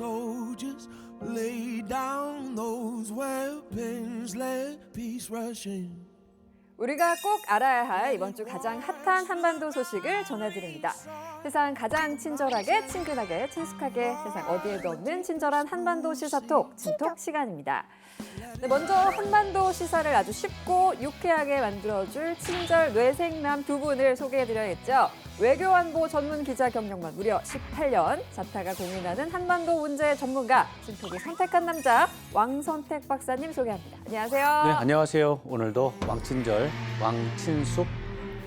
soldiers lay down those weapons, let peace rush in. 우리가 꼭 알아야 할 이번 주 가장 핫한 한반도 소식을 전해드립니다. 세상 가장 친절하게, 친근하게, 친숙하게 세상 어디에도 없는 친절한 한반도 시사톡, 친톡 시간입니다. 네, 먼저 한반도 시사를 아주 쉽고 유쾌하게 만들어줄 친절 뇌생남 두 분을 소개해드려야겠죠. 외교안보 전문 기자 경력만 무려 18년, 자타가 고민하는 한반도 문제 전문가, 친톡이 선택한 남자 왕선택 박사님 소개합니다. 안녕하세요. 네, 안녕하세요. 오늘도 왕친절, 왕친숙,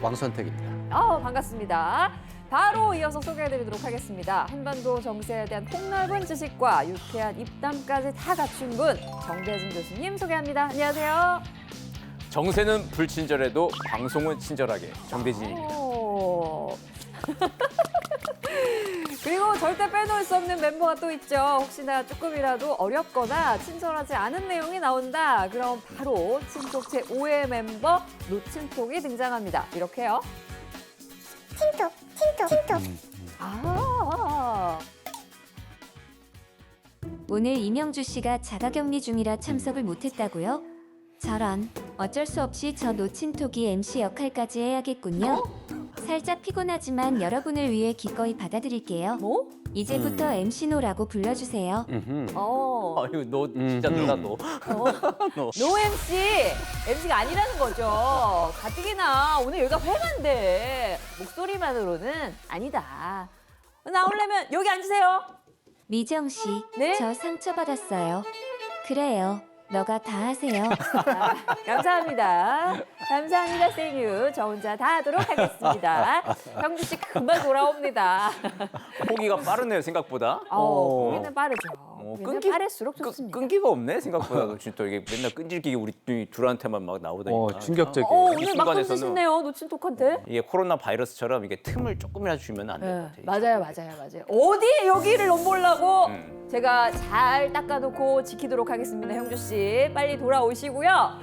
왕선택입니다. 반갑습니다. 바로 이어서 소개해드리도록 하겠습니다. 한반도 정세에 대한 폭넓은 지식과 유쾌한 입담까지 다 갖춘 분, 정대진 교수님 소개합니다. 안녕하세요. 정세는 불친절해도 방송은 친절하게, 정대진입니다. 그리고 절대 빼놓을 수 없는 멤버가 또 있죠. 혹시나 조금이라도 어렵거나 친절하지 않은 내용이 나온다. 그럼 바로 친톡 제5회 멤버 노친톡이 등장합니다. 이렇게요. 친톡. 오늘 이명주 씨가 자가격리 중이라 참석을 못했다고요? 저런, 어쩔 수 없이 저 노친톡이 MC 역할까지 해야겠군요. 살짝 피곤하지만 여러분을 위해 기꺼이 받아들일게요. 뭐? 이제부터 MC노라고 불러주세요. 아유, 너 진짜 놀라, 너. 노 MC! MC가 아니라는 거죠. 가뜩이나 오늘 여기가 회관인데 목소리만으로는 아니다. 나오려면 여기 앉으세요. 미정 씨, 네? 저 상처받았어요. 그래요, 너가 다 하세요. 감사합니다. 감사합니다, 생유. 저 혼자 다 하도록 하겠습니다. 형주 씨 금방 돌아옵니다. 포기가 빠르네요, 생각보다. 보기는 빠르죠. 보기는 끈기- 빠를수록 좋습니다. 끈기가 없네, 생각보다. 진짜 이게 맨날 끈질기게 우리 둘한테만 막 나오다니까. 충격적이에요. 오늘 막 순간에서는- 던지시네요, 노친톡한테. 이게 코로나 바이러스처럼 이게 틈을 조금이라도 주면 안 될 것 같아요. 맞아요. 어디에 여기를 넘보려고 제가 잘 닦아놓고 지키도록 하겠습니다, 형주 씨. 빨리 돌아오시고요.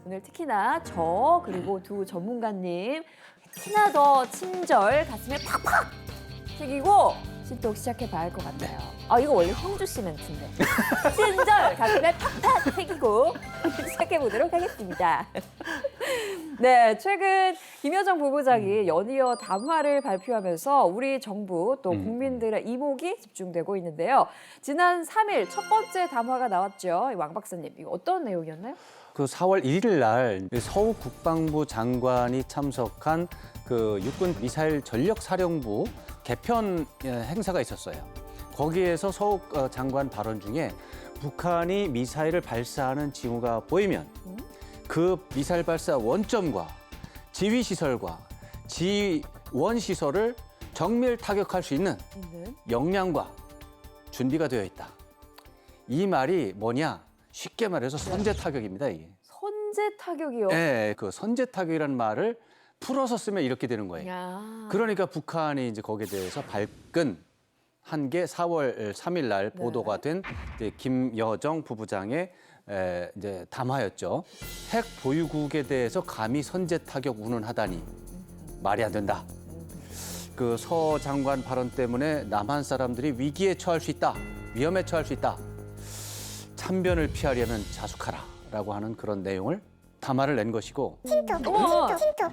오늘 특히나 저 그리고 두 전문가님 특히나 더 친절 가슴에 팍팍 새기고 신톡 시작해봐야 할 것 같아요. 이거 원래 형주 씨 멘트인데. 친절 가슴에 팍팍 새기고 시작해보도록 하겠습니다. 네, 최근 김여정 부부장이 연이어 담화를 발표하면서 우리 정부 또 국민들의 이목이 집중되고 있는데요. 지난 3일 첫 번째 담화가 나왔죠. 왕 박사님, 이거 어떤 내용이었나요? 그 4월 1일 날 서욱 국방부 장관이 참석한 그 육군 미사일 전력사령부 개편 행사가 있었어요. 거기에서 서욱 장관 발언 중에 북한이 미사일을 발사하는 징후가 보이면 그 미사일 발사 원점과 지휘 시설과 지원 시설을 정밀 타격할 수 있는 역량과 준비가 되어 있다. 이 말이 뭐냐? 쉽게 말해서 선제 타격입니다, 이게. 선제 타격이요. 네, 그 선제 타격이라는 말을 풀어서 쓰면 이렇게 되는 거예요. 야. 그러니까 북한이 이제 거기에 대해서 발끈 한 게 4월 3일 날 보도가 된 이제 김여정 부부장의 이제 담화였죠. 핵 보유국에 대해서 감히 선제 타격 운운하다니 말이 안 된다. 그 서 장관 발언 때문에 남한 사람들이 위기에 처할 수 있다. 위험에 처할 수 있다. 참변을 피하려면 자숙하라라고 하는 그런 내용을 담화를 낸 것이고. 어머. 어머. 친톡.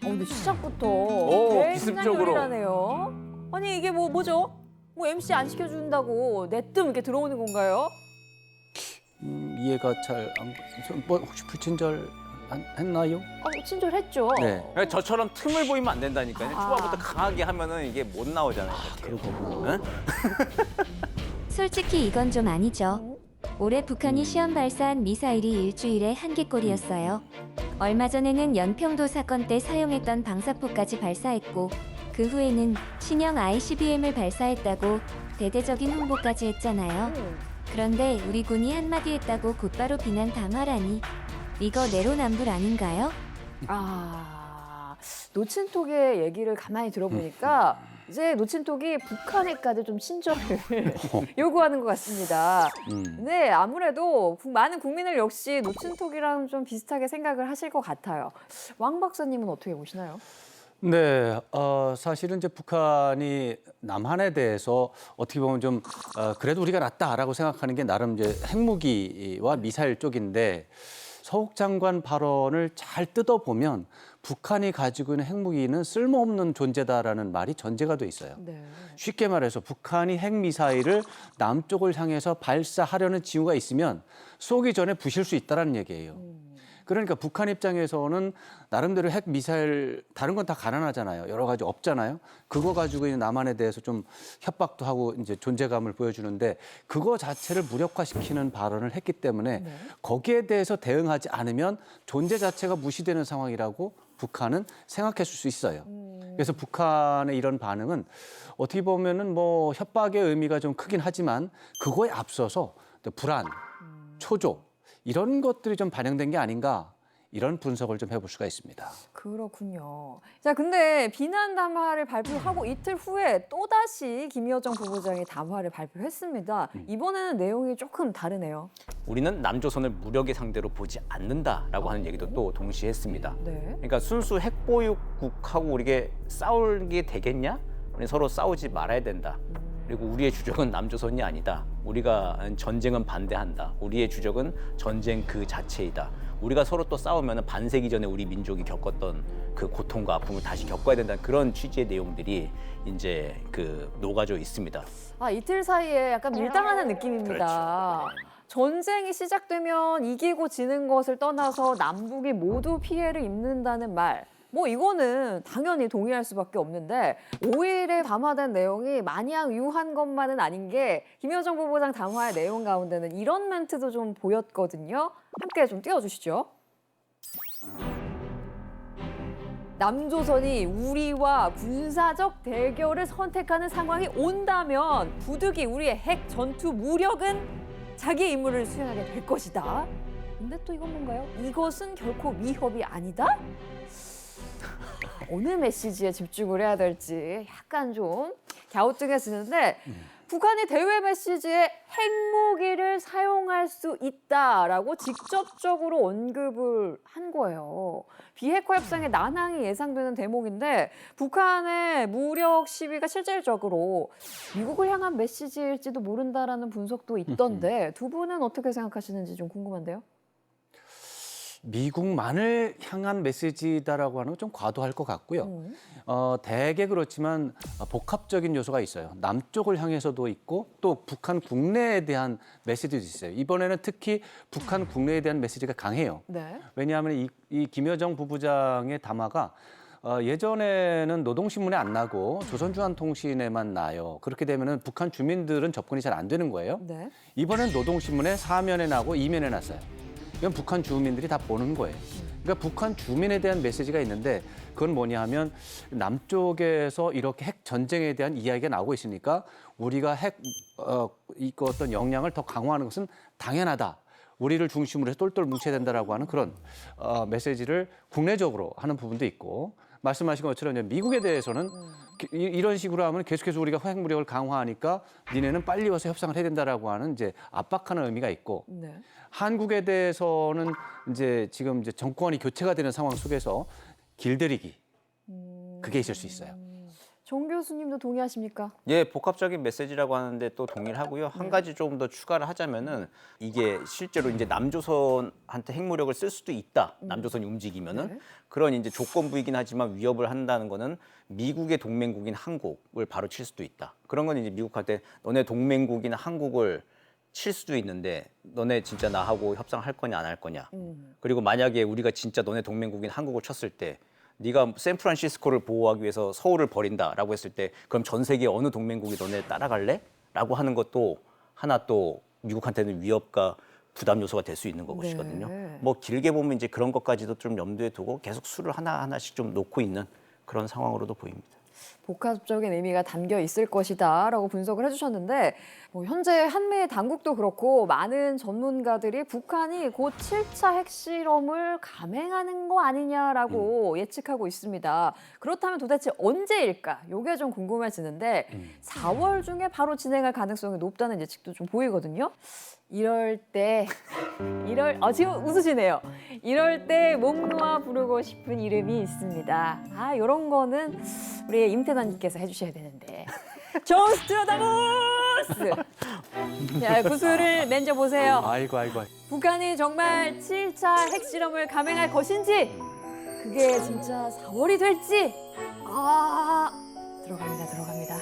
근데 시작부터 기습적으로. 요리라네요. 아니 이게 뭐죠? 뭐 MC 안 시켜준다고 내뜸 이렇게 들어오는 건가요? 이해가 잘 안. 뭐 혹시 불친절 했나요? 친절했죠. 네. 그러니까 저처럼 틈을 보이면 안 된다니까요. 초반부터 강하게 하면은 이게 못 나오잖아요. 이렇게. 응? 솔직히 이건 좀 아니죠. 올해 북한이 시험 발사한 미사일이 일주일에 한 개꼴이었어요. 얼마 전에는 연평도 사건 때 사용했던 방사포까지 발사했고 그 후에는 신형 ICBM을 발사했다고 대대적인 홍보까지 했잖아요. 그런데 우리 군이 한마디 했다고 곧바로 비난 담화라니 이거 내로남불 아닌가요? 노친톡의 얘기를 가만히 들어보니까 이제 노친톡이 북한에까지 좀 친절을 요구하는 것 같습니다. 근데 아무래도 많은 국민을 역시 노친톡이랑 좀 비슷하게 생각을 하실 것 같아요. 왕 박사님은 어떻게 보시나요? 네, 사실은 이제 북한이 남한에 대해서 어떻게 보면 좀 그래도 우리가 낫다라고 생각하는 게 나름 이제 핵무기와 미사일 쪽인데 서욱 장관 발언을 잘 뜯어보면 북한이 가지고 있는 핵무기는 쓸모없는 존재다라는 말이 전제가 돼 있어요. 네. 쉽게 말해서 북한이 핵미사일을 남쪽을 향해서 발사하려는 징후가 있으면 쏘기 전에 부실 수 있다는 얘기예요. 그러니까 북한 입장에서는 나름대로 핵 미사일 다른 건 다 가난하잖아요. 여러 가지 없잖아요. 그거 가지고 있는 남한에 대해서 좀 협박도 하고 이제 존재감을 보여주는데 그거 자체를 무력화시키는 발언을 했기 때문에 거기에 대해서 대응하지 않으면 존재 자체가 무시되는 상황이라고 북한은 생각했을 수 있어요. 그래서 북한의 이런 반응은 어떻게 보면은 뭐 협박의 의미가 좀 크긴 하지만 그거에 앞서서 불안, 초조 이런 것들이 좀 반영된 게 아닌가 이런 분석을 좀 해볼 수가 있습니다. 그렇군요. 자, 근데 비난 담화를 발표하고 이틀 후에 또다시 김여정 부부장이 담화를 발표했습니다. 이번에는 내용이 조금 다르네요. 우리는 남조선을 무력의 상대로 보지 않는다라고 하는 얘기도 또 동시에 했습니다. 네. 그러니까 순수 핵보유국하고 우리가 싸울 게 되겠냐? 우리 서로 싸우지 말아야 된다. 그리고 우리의 주적은 남조선이 아니다. 우리가 전쟁은 반대한다. 우리의 주적은 전쟁 그 자체이다. 우리가 서로 또 싸우면 반세기 전에 우리 민족이 겪었던 그 고통과 아픔을 다시 겪어야 된다는 그런 취지의 내용들이 이제 그 녹아져 있습니다. 아, 이틀 사이에 약간 밀당하는 느낌입니다. 그렇죠. 전쟁이 시작되면 이기고 지는 것을 떠나서 남북이 모두 피해를 입는다는 말. 뭐 이거는 당연히 동의할 수밖에 없는데 5일에 담화된 내용이 마냥 유한 것만은 아닌 게 김여정 부부장 담화의 내용 가운데는 이런 멘트도 좀 보였거든요. 함께 좀 띄워주시죠. 남조선이 우리와 군사적 대결을 선택하는 상황이 온다면 부득이 우리의 핵 전투 무력은 자기의 임무를 수행하게 될 것이다. 근데 또 이건 뭔가요? 이것은 결코 위협이 아니다? 어느 메시지에 집중을 해야 될지 약간 좀 갸우뚱해지는데 북한이 대외 메시지에 핵무기를 사용할 수 있다라고 직접적으로 언급을 한 거예요. 비핵화 협상의 난항이 예상되는 대목인데 북한의 무력 시위가 실질적으로 미국을 향한 메시지일지도 모른다라는 분석도 있던데 두 분은 어떻게 생각하시는지 좀 궁금한데요. 미국만을 향한 메시지다라고 하는 건 좀 과도할 것 같고요. 대개 그렇지만 복합적인 요소가 있어요. 남쪽을 향해서도 있고 또 북한 국내에 대한 메시지도 있어요. 이번에는 특히 북한 국내에 대한 메시지가 강해요. 네. 왜냐하면 이 김여정 부부장의 담화가 예전에는 노동신문에 안 나고 조선중앙통신에만 나요. 그렇게 되면은 북한 주민들은 접근이 잘 안 되는 거예요. 네. 이번엔 노동신문에 사면에 나고 이면에 났어요. 이건 북한 주민들이 다 보는 거예요. 그러니까 북한 주민에 대한 메시지가 있는데 그건 뭐냐 하면 남쪽에서 이렇게 핵 전쟁에 대한 이야기가 나오고 있으니까 우리가 이거 어떤 역량을 더 강화하는 것은 당연하다. 우리를 중심으로 해서 똘똘 뭉쳐야 된다라고 하는 그런 메시지를 국내적으로 하는 부분도 있고 말씀하신 것처럼 이제 미국에 대해서는 이런 식으로 하면 계속해서 우리가 핵무력을 강화하니까 니네는 빨리 와서 협상을 해야 된다라고 하는 이제 압박하는 의미가 있고 네. 한국에 대해서는 이제 지금 이제 정권이 교체가 되는 상황 속에서 길들이기 그게 있을 수 있어요. 정 교수님도 동의하십니까? 예, 복합적인 메시지라고 하는데 또 동의를 하고요. 한 가지 좀 더 추가를 하자면은 이게 실제로 이제 남조선한테 핵무력을 쓸 수도 있다. 남조선이 움직이면은 네. 그런 이제 조건부이긴 하지만 위협을 한다는 거는 미국의 동맹국인 한국을 바로 칠 수도 있다. 그런 건 이제 미국한테 너네 동맹국인 한국을 칠 수도 있는데 너네 진짜 나하고 협상할 거냐 안 할 거냐. 그리고 만약에 우리가 진짜 너네 동맹국인 한국을 쳤을 때 네가 샌프란시스코를 보호하기 위해서 서울을 버린다라고 했을 때 그럼 전 세계 어느 동맹국이 너네 따라갈래? 라고 하는 것도 하나 또 미국한테는 위협과 부담 요소가 될 수 있는 것이거든요. 네. 뭐 길게 보면 이제 그런 것까지도 좀 염두에 두고 계속 수를 하나하나씩 좀 놓고 있는 그런 상황으로도 보입니다. 복합적인 의미가 담겨 있을 것이다라고 분석을 해주셨는데 뭐 현재 한미 당국도 그렇고 많은 전문가들이 북한이 곧 7차 핵실험을 감행하는 거 아니냐라고 예측하고 있습니다. 그렇다면 도대체 언제일까? 이게 좀 궁금해지는데 4월 중에 바로 진행할 가능성이 높다는 예측도 좀 보이거든요. 이럴 때 지금 웃으시네요. 이럴 때 목 놓아 부르고 싶은 이름이 있습니다. 이런 거는 우리 임태단님께서 해주셔야 되는데. 조스트라다무스! 자, 구슬을 만져보세요. 아이고. 북한이 정말 7차 핵실험을 감행할 것인지 그게 진짜 4월이 될지 들어갑니다.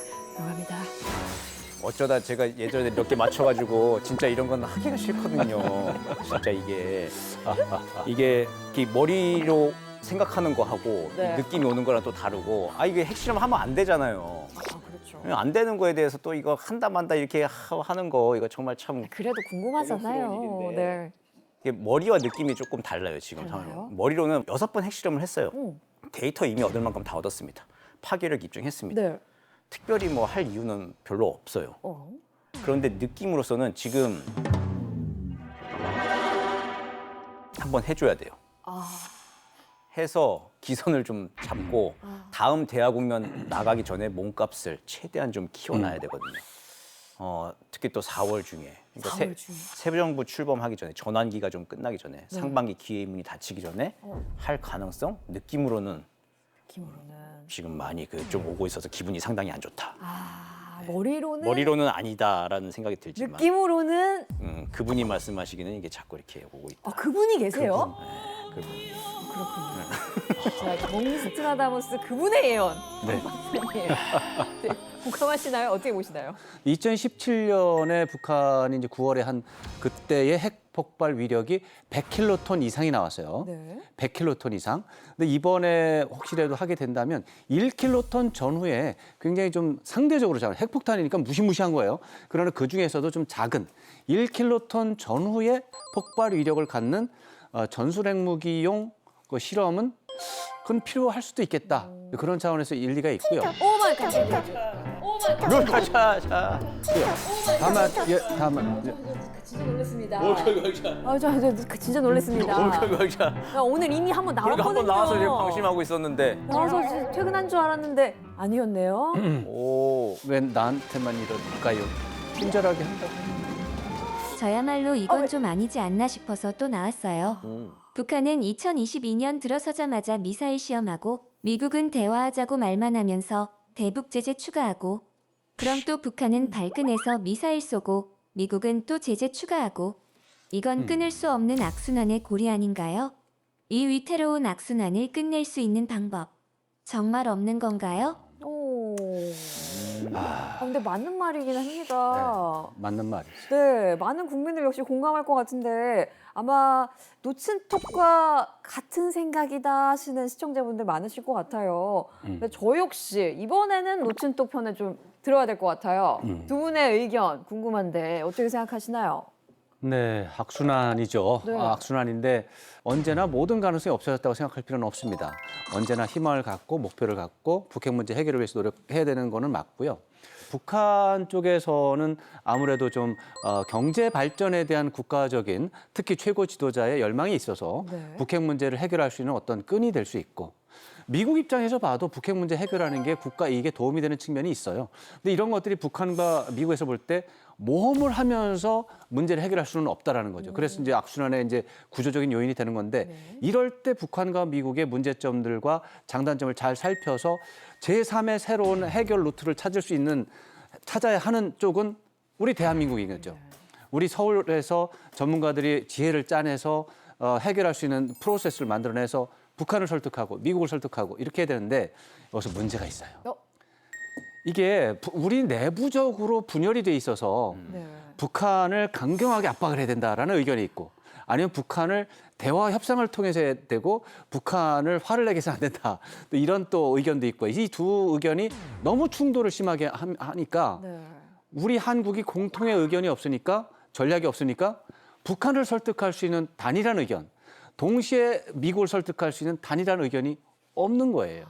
어쩌다 제가 예전에 몇 개 맞춰가지고 진짜 이런 건 하기가 싫거든요. 진짜 이게 이게 머리로 생각하는 거 하고 네. 느낌이 오는 거랑 또 다르고 이게 핵실험 하면 안 되잖아요. 그렇죠. 안 되는 거에 대해서 또 이거 한다 만다 이렇게 하는 거 이거 정말 참 그래도 궁금하잖아요. 어려운 일인데. 네. 이게 머리와 느낌이 조금 달라요 지금 달라요? 상황은. 머리로는 6번 핵실험을 했어요. 오. 데이터 이미 얻을 만큼 다 얻었습니다. 파괴력 입증했습니다. 네. 특별히 뭐 할 이유는 별로 없어요. 그런데 느낌으로서는 지금 한번 해줘야 돼요. 해서 기선을 좀 잡고 다음 대화국면 나가기 전에 몸값을 최대한 좀 키워놔야 되거든요. 특히 또 4월 중에, 그러니까 4월 중에. 새 정부 출범하기 전에, 전환기가 좀 끝나기 전에, 상반기 기회문이 닫히기 전에 할 가능성? 느낌으로는 지금 많이 좀 오고 있어서 기분이 상당히 안 좋다. 머리로는 아니다라는 생각이 들지만 느낌으로는 그분이 말씀하시기는 이게 자꾸 이렇게 오고 있다. 그분이 계세요? 그분. 그렇군요. 자, 정스트라다무스 그분의 예언. 네. 네. 공감하시나요? 어떻게 보시나요? 2017년에 북한이 이제 9월에 한 그때의 핵 폭발 위력이 100킬로톤 이상이 나왔어요. 네. 100킬로톤 이상. 근데 이번에 혹시라도 하게 된다면 1킬로톤 전후에 굉장히 좀 상대적으로 작은 핵폭탄이니까 무시무시한 거예요. 그러나 그 중에서도 좀 작은 1킬로톤 전후의 폭발 위력을 갖는 전술핵무기용 그 실험은 그건 필요할 수도 있겠다. 그런 차원에서 일리가 있고요. 오 마이 갓. 다만 진짜 놀랐습니다. 저 진짜 놀랐습니다. 오늘 이미 한번 나왔거든요. 한번 나와서 지금 방심하고 있었는데. 나와서 퇴근한 줄 알았는데 아니었네요. 오. 왜 나한테만 이럴까요? 친절하게 한다고. 저야말로 이건 좀 아니지 않나 싶어서 또 나왔어요. 북한은 2022년 들어서자마자 미사일 시험하고 미국은 대화하자고 말만 하면서 대북 제재 추가하고 그럼 또 북한은 발끈해서 미사일 쏘고 미국은 또 제재 추가하고 이건 끊을 수 없는 악순환의 고리 아닌가요? 이 위태로운 악순환을 끝낼 수 있는 방법 정말 없는 건가요? 오. 근데 맞는 말이긴 합니다. 맞는 말이죠. 네, 많은 국민들 역시 공감할 것 같은데 아마 놓친 톡과 같은 생각이다 하시는 시청자분들 많으실 것 같아요. 근데 저 역시 이번에는 놓친 톡 편에 좀 들어야 될 것 같아요. 두 분의 의견 궁금한데 어떻게 생각하시나요? 네, 악순환이죠. 네. 악순환인데 언제나 모든 가능성이 없어졌다고 생각할 필요는 없습니다. 언제나 희망을 갖고 목표를 갖고 북핵 문제 해결을 위해서 노력해야 되는 거는 맞고요. 북한 쪽에서는 아무래도 좀 경제 발전에 대한 국가적인 특히 최고 지도자의 열망이 있어서 네. 북핵 문제를 해결할 수 있는 어떤 끈이 될 수 있고 미국 입장에서 봐도 북핵 문제 해결하는 게 국가 이익에 도움이 되는 측면이 있어요. 근데 이런 것들이 북한과 미국에서 볼 때 모험을 하면서 문제를 해결할 수는 없다라는 거죠. 그래서 이제 악순환의 이제 구조적인 요인이 되는 건데 이럴 때 북한과 미국의 문제점들과 장단점을 잘 살펴서 제3의 새로운 해결 루트를 찾아야 하는 쪽은 우리 대한민국이겠죠. 우리 서울에서 전문가들이 지혜를 짜내서 해결할 수 있는 프로세스를 만들어내서 북한을 설득하고 미국을 설득하고 이렇게 해야 되는데 여기서 문제가 있어요. 이게 우리 내부적으로 분열이 돼 있어서 네. 북한을 강경하게 압박을 해야 된다라는 의견이 있고 아니면 북한을 대화 협상을 통해서 해야 되고 북한을 화를 내게 해서는 안 된다. 또 이런 또 의견도 있고 이 두 의견이 너무 충돌을 심하게 하니까 네. 우리 한국이 공통의 의견이 없으니까 전략이 없으니까 북한을 설득할 수 있는 단일한 의견 동시에 미국을 설득할 수 있는 단일한 의견이 없는 거예요.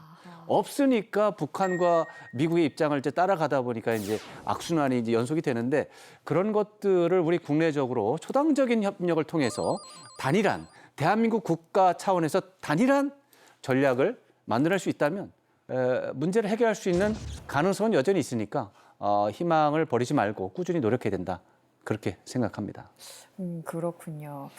없으니까 북한과 미국의 입장을 이제 따라가다 보니까 이제 악순환이 이제 연속이 되는데 그런 것들을 우리 국내적으로 초당적인 협력을 통해서 단일한 대한민국 국가 차원에서 단일한 전략을 만들어낼 수 있다면 문제를 해결할 수 있는 가능성은 여전히 있으니까 희망을 버리지 말고 꾸준히 노력해야 된다. 그렇게 생각합니다. 그렇군요.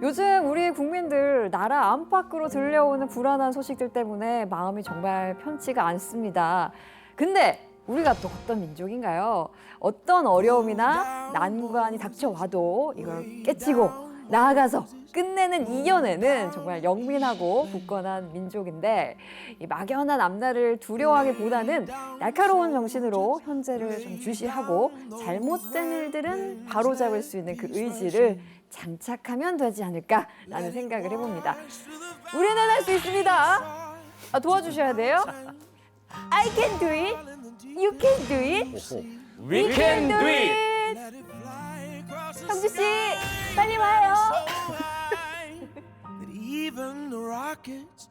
요즘 우리 국민들 나라 안팎으로 들려오는 불안한 소식들 때문에 마음이 정말 편치가 않습니다. 근데 우리가 또 어떤 민족인가요? 어떤 어려움이나 난관이 닥쳐와도 이걸 깨치고 나아가서 끝내는 이겨내는 정말 영민하고 굳건한 민족인데 이 막연한 앞날을 두려워하기보다는 날카로운 정신으로 현재를 좀 주시하고 잘못된 일들은 바로잡을 수 있는 그 의지를 장착하면 되지 않을까라는 생각을 해봅니다. 우리는 할 수 있습니다. 도와주셔야 돼요. I can do it. You can do it. We can do it. 형주 씨, 빨리 와요. That even the rockets